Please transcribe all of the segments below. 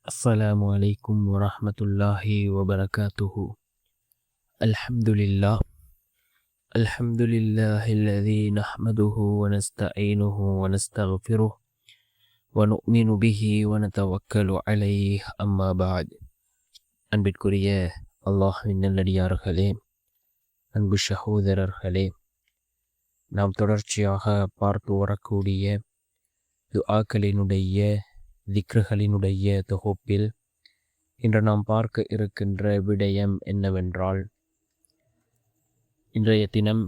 السلام عليكم ورحمة الله وبركاته. الحمد لله الذي نحمده ونستعينه ونستغفره ونؤمن به ونتوكل عليه. أما بعد. அன்பிற்குரிய அல்லாஹ்வின் நல்லடியார்களே, அன்பு சகோதரர்களே, நாம் தொடர்ச்சியாக பார்த்து வரக்கூடிய துஆக்களினுடைய திக்ருகளினுடைய தொகுப்பில் இன்று நாம் பார்க்க இருக்கின்ற விடயம் என்னவென்றால், இன்றைய தினம்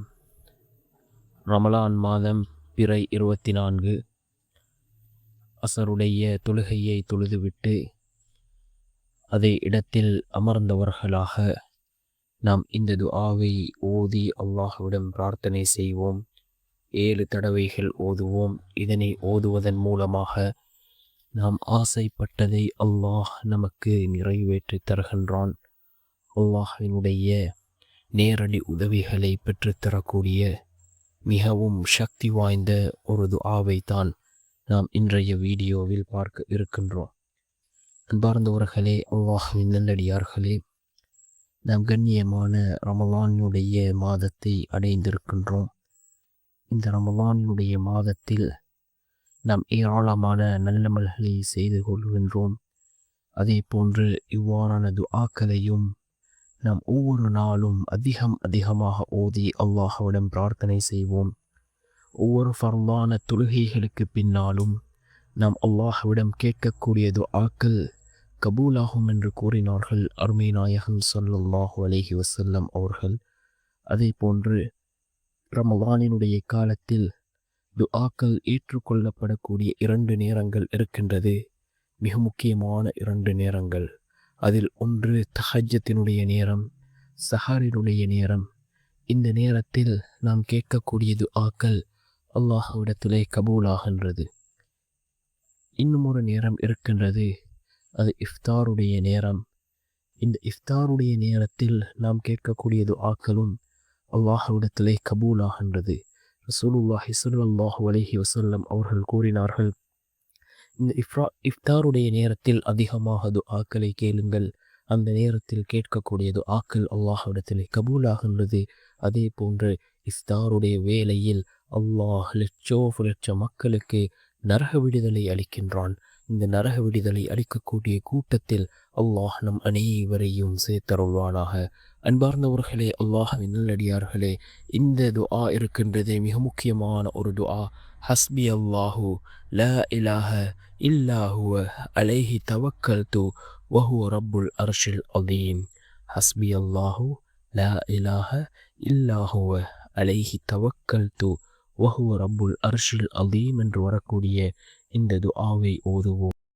ரமலான் மாதம் பிறை 24 அசருடைய தொழுகையை தொழுதுவிட்டு அதே இடத்தில் அமர்ந்தவர்களாக நாம் இந்த துஆவை ஓதி அல்லாஹ்விடம் பிரார்த்தனை செய்வோம். 7 தடவைகள் ஓதுவோம். இதனை ஓதுவதன் மூலமாக நாம் ஆசைப்பட்டதை அல்லாஹ் நமக்கு நிறைவேற்றி தருகின்றான். அல்லாஹ்வினுடைய நேரடி உதவிகளை பெற்றுத்தரக்கூடிய மிகவும் சக்தி வாய்ந்த ஒரு துஆவை தான் நாம் இன்றைய வீடியோவில் பார்க்க இருக்கின்றோம். அன்பார்ந்தவர்களே, அல்லாஹ்வின் நல்லடியார்களே, நாம் கண்ணியமான ரமலானுடைய மாதத்தை அடைந்திருக்கின்றோம். இந்த ரமலானுடைய மாதத்தில் நாம் ஏராளமான நல்லமல்களை செய்து கொள்கின்றோம். அதே போன்று இவ்வாறான துஆக்களையும் நாம் ஒவ்வொரு நாளும் அதிகமாக ஓதி அல்லாஹ்விடம் பிரார்த்தனை செய்வோம். ஒவ்வொரு ஃபர்லான தொழுகைகளுக்கு பின்னாலும் நாம் அல்லாஹ்விடம் கேட்கக்கூடிய துஆக்கள் கபூலாகும் என்று கூறினார்கள் அருமை நாயகம் ஸல்லல்லாஹு அலைஹி வஸல்லம் அவர்கள். அதே போன்று ரமலானினுடைய காலத்தில் துஆக்கள் ஏற்றுக்கொள்ளப்படக்கூடிய 2 நேரங்கள் இருக்கின்றது. மிக முக்கியமான 2 நேரங்கள். அதில் ஒன்று தஹஜ்ஜத்தினுடைய நேரம், சஹரினுடைய நேரம். இந்த நேரத்தில் நாம் கேட்கக்கூடிய துஆக்கள் அல்லாஹ்விடத்திலே கபூலாகின்றது. இன்னும் ஒரு நேரம் இருக்கின்றது, அது இஃப்தாருடைய நேரம். இந்த இஃப்தாருடைய நேரத்தில் நாம் கேட்கக்கூடிய துஆக்களும் அல்லாஹ்விடத்திலே கபூலாகின்றது. ரசூலுல்லாஹி ஸல்லல்லாஹு அலைஹி வஸல்லம் அவர்கள் கூறினார்கள், இந்த இஃப்தாருடைய நேரத்தில் அதிகமாக துஆக்களை கேளுங்கள். அந்த நேரத்தில் கேட்கக்கூடிய துஆக்கள் அல்லாஹ்விடத்திலே கபூலாகின்றது. அதே போன்று இஃப்தாருடைய வேளையில் அல்லாஹ் லட்ச மக்களுக்கு நரக விடுதலை அளிக்கின்றான். இந்த நரக விடுதலை அளிக்கக்கூடிய கூட்டத்தில் அல்லாஹ் நம் அனைவரையும் சேர்த்தருள்வானாக. அன்பார்ந்தவர்களே, அல்லாஹ்வின் நல்லடியார்களே, இந்த துஆ இருக்கின்றது மிக முக்கியமான ஒரு துஆ. ஹஸ்பி அல்லாஹு லா இலாஹ இல்லா ஹுவ அலைஹி தவக்கல்து வஹுவ ரப்புல் அர்ஷில் அதீம். ஹஸ்பி அல்லாஹு லா இலாஹ இல்லா ஹுவ அலைஹி தவக்கல்து வஹுவ ரப்புல் அர்ஷில் அதீம் என்று வரக்கூடிய இந்த துஆவை ஓதுவோம்.